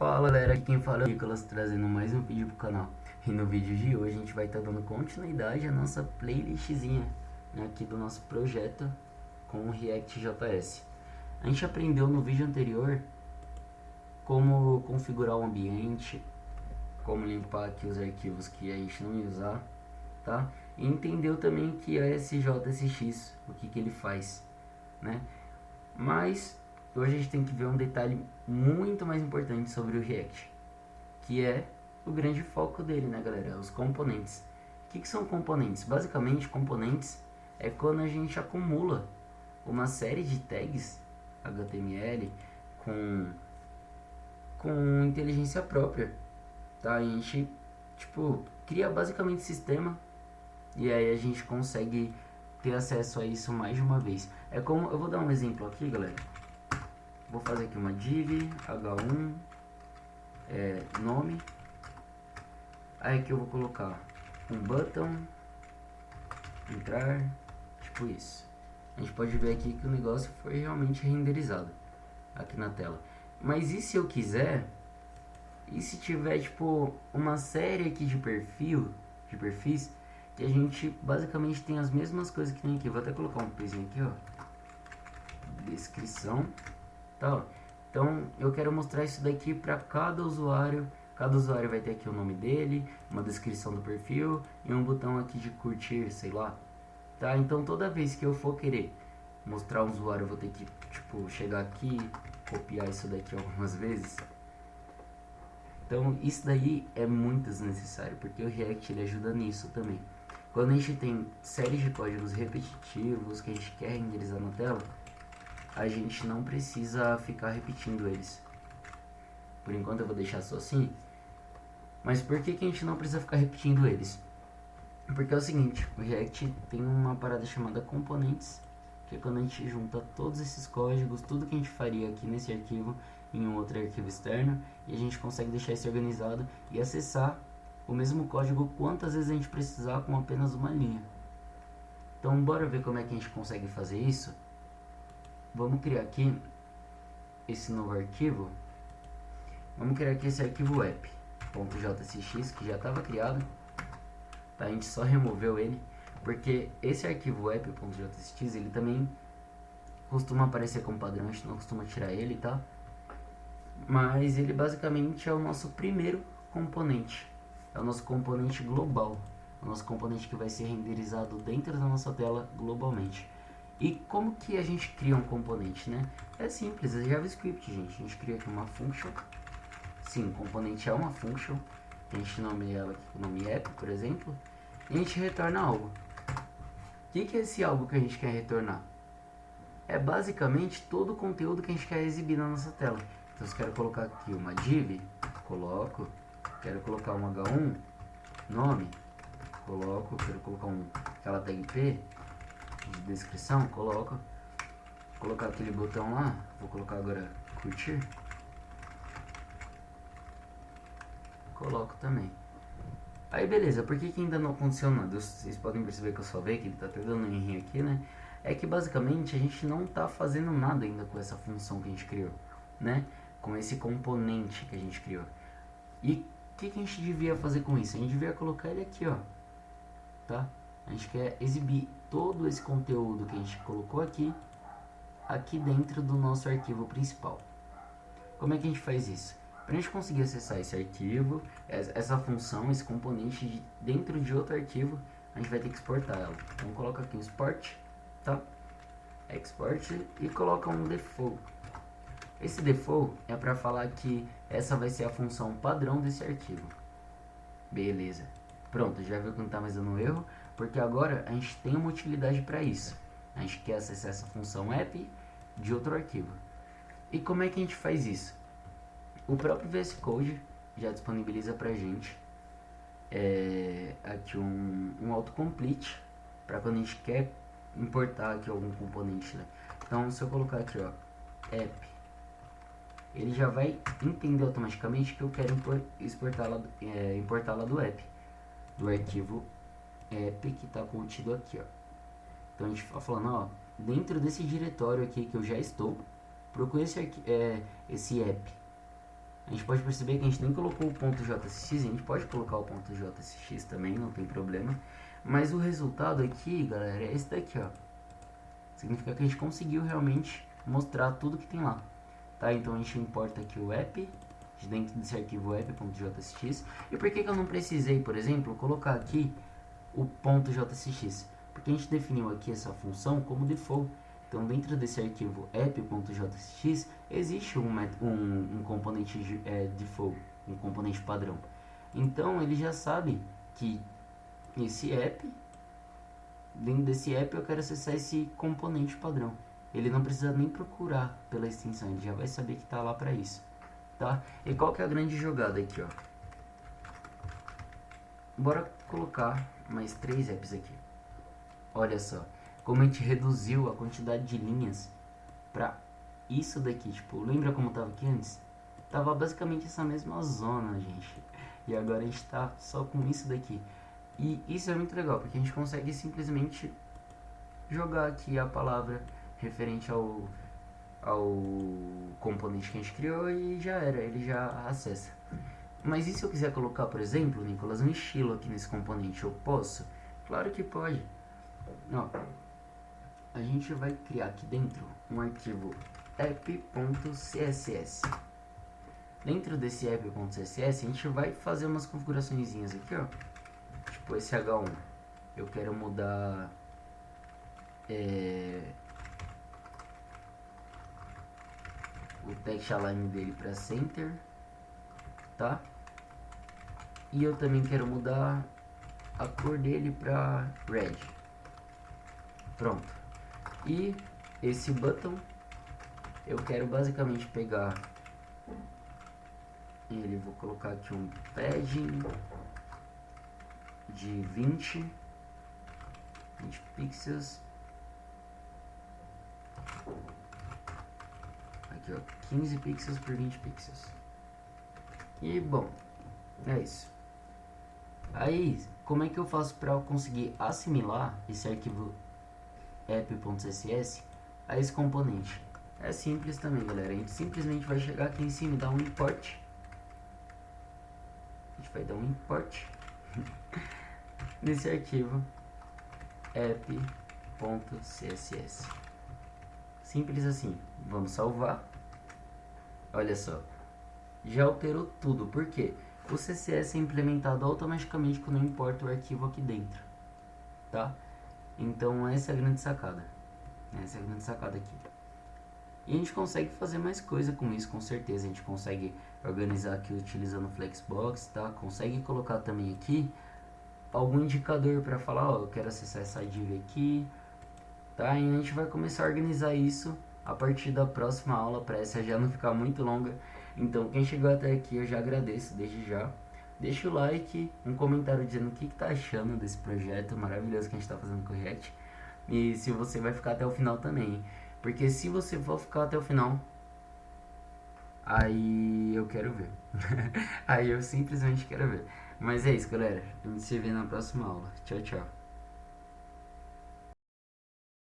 Fala galera, aqui quem fala é o Nicolas, trazendo mais um vídeo pro canal. E no vídeo de hoje a gente vai estar dando continuidade à nossa playlistzinha, né, aqui do nosso projeto com o React.js. A gente aprendeu no vídeo anterior como configurar o ambiente, como limpar aqui os arquivos que a gente não ia usar, tá? E entendeu também que a SJSX, o que ele faz, né? Mas hoje a gente tem que ver um detalhe muito mais importante sobre o React, que é o grande foco dele, né, galera? Os componentes. O que são componentes? Basicamente, componentes é quando a gente acumula uma série de tags HTML com inteligência própria, tá? A gente, tipo, cria basicamente sistema e aí a gente consegue ter acesso a isso mais de uma vez. É como, eu vou dar um exemplo aqui, galera. Vou fazer aqui uma div h1 nome. Aí aqui eu vou colocar um button entrar, tipo isso. A gente pode ver aqui que o negócio foi realmente renderizado aqui na tela. Mas e se eu quiser, e se tiver tipo uma série aqui de perfis que a gente basicamente tem as mesmas coisas que tem aqui. Vou até colocar um pezinho aqui, ó, descrição, tá, ó. Então eu quero mostrar isso daqui para cada usuário. Cada usuário vai ter aqui o nome dele, uma descrição do perfil e um botão aqui de curtir, sei lá, tá? Então toda vez que eu for querer mostrar um usuário, eu vou ter que, tipo, chegar aqui, copiar isso daqui algumas vezes. Então isso daí é muito desnecessário, porque o React ele ajuda nisso também. Quando a gente tem séries de códigos repetitivos que a gente quer renderizar na tela, a gente não precisa ficar repetindo eles. Por enquanto eu vou deixar só assim. Mas por que a gente não precisa ficar repetindo eles? Porque é o seguinte, o React tem uma parada chamada componentes, que é quando a gente junta todos esses códigos, tudo que a gente faria aqui nesse arquivo em um outro arquivo externo, e a gente consegue deixar isso organizado e acessar o mesmo código quantas vezes a gente precisar com apenas uma linha. Então bora ver como é que a gente consegue fazer isso. Vamos criar aqui esse novo arquivo. Vamos criar aqui esse arquivo app.jsx que já estava criado, tá? A gente só removeu ele porque esse arquivo app.jsx ele também costuma aparecer como padrão, a gente não costuma tirar ele, tá? Mas ele basicamente é o nosso primeiro componente, é o nosso componente global, o nosso componente que vai ser renderizado dentro da nossa tela globalmente. E como que a gente cria um componente, né? É simples, é JavaScript, gente. A gente cria aqui uma function. Sim, o componente é uma function. A gente nomeia ela aqui com o nome app, por exemplo. E a gente retorna algo. O que é esse algo que a gente quer retornar? É basicamente todo o conteúdo que a gente quer exibir na nossa tela. Então, se eu quero colocar aqui uma div, coloco. Quero colocar um h1, nome, coloco. Quero colocar aquela tag p de descrição, coloco. Colocar aquele botão lá, vou colocar agora curtir. Coloco também. Aí beleza, por que ainda não aconteceu nada? Vocês podem perceber que eu só vejo que ele tá até dando um errinho aqui, né? É que basicamente a gente não tá fazendo nada ainda com essa função que a gente criou, né? Com esse componente que a gente criou. E o que a gente devia fazer com isso? A gente devia colocar ele aqui, ó, tá? A gente quer exibir todo esse conteúdo que a gente colocou aqui dentro do nosso arquivo principal. Como é que a gente faz isso? Para a gente conseguir acessar esse arquivo, essa função, esse componente dentro de outro arquivo, a gente vai ter que exportar ela. Então coloca aqui o export, tá? Export e coloca um default. Esse default é para falar que essa vai ser a função padrão desse arquivo. Beleza. Pronto, já viu que não está mais dando erro, porque agora a gente tem uma utilidade para isso. A gente quer acessar essa função app de outro arquivo. E como é que a gente faz isso? O próprio VS Code já disponibiliza pra gente aqui um autocomplete para quando a gente quer importar aqui algum componente, né? Então se eu colocar aqui, ó, app, ele já vai entender automaticamente que eu quero importar lá do app, do arquivo app que está contido aqui, ó. Então a gente está falando, ó, dentro desse diretório aqui que eu já estou, procure esse app. a gente pode perceber que a gente nem colocou o ponto .jsx, a gente pode colocar o ponto .jsx também, não tem problema. Mas o resultado aqui, galera, é esse daqui, ó. Significa que a gente conseguiu realmente mostrar tudo que tem lá. Tá? Então a gente importa aqui o app, de dentro desse arquivo app.jsx. E por que eu não precisei, por exemplo, colocar aqui o ponto .jsx? Porque a gente definiu aqui essa função como default. Então dentro desse arquivo app.jsx existe um componente default, um componente padrão. Então ele já sabe que esse app, dentro desse app eu quero acessar esse componente padrão. Ele não precisa nem procurar pela extensão, ele já vai saber que está lá para isso, tá? E qual que é a grande jogada aqui, ó? Bora colocar mais 3 apps aqui. Olha só, como a gente reduziu a quantidade de linhas para isso daqui. Tipo, lembra como estava aqui antes? Tava basicamente essa mesma zona, gente. E agora a gente está só com isso daqui. E isso é muito legal, porque a gente consegue simplesmente jogar aqui a palavra referente ao componente que a gente criou e já era, ele já acessa. Mas e se eu quiser colocar, por exemplo, Nicolas, um estilo aqui nesse componente, eu posso? Claro que pode. Ó, a gente vai criar aqui dentro um arquivo app.css. Dentro desse app.css a gente vai fazer umas configuraçõezinhas aqui, ó. Tipo esse H1, eu quero mudar o text align dele para center, tá? E eu também quero mudar a cor dele para red. Pronto. E esse button eu quero basicamente pegar ele, vou colocar aqui um padding de 20 pixels. Aqui, ó, 15 pixels por 20 pixels. E bom, é isso. Aí, como é que eu faço para conseguir assimilar esse arquivo app.css a esse componente? É simples também, galera. A gente simplesmente vai chegar aqui em cima e dar um import. A gente vai dar um import nesse arquivo app.css. Simples assim. Vamos salvar. Olha só. Já alterou tudo. Por quê? O CSS é implementado automaticamente quando eu importo o arquivo aqui dentro. Tá? Então essa é a grande sacada. Essa é a grande sacada aqui. E a gente consegue fazer mais coisa com isso, com certeza. A gente consegue organizar aqui utilizando o Flexbox, tá? Consegue colocar também aqui algum indicador para falar, ó, eu quero acessar essa div aqui, tá? E a gente vai começar a organizar isso a partir da próxima aula, para essa já não ficar muito longa. Então, quem chegou até aqui, eu já agradeço desde já. Deixa o like, um comentário dizendo o que tá achando desse projeto maravilhoso que a gente tá fazendo com o React. E se você vai ficar até o final também, hein? Porque se você for ficar até o final, aí eu quero ver. Aí eu simplesmente quero ver. Mas é isso, galera. A gente se vê na próxima aula. Tchau, tchau.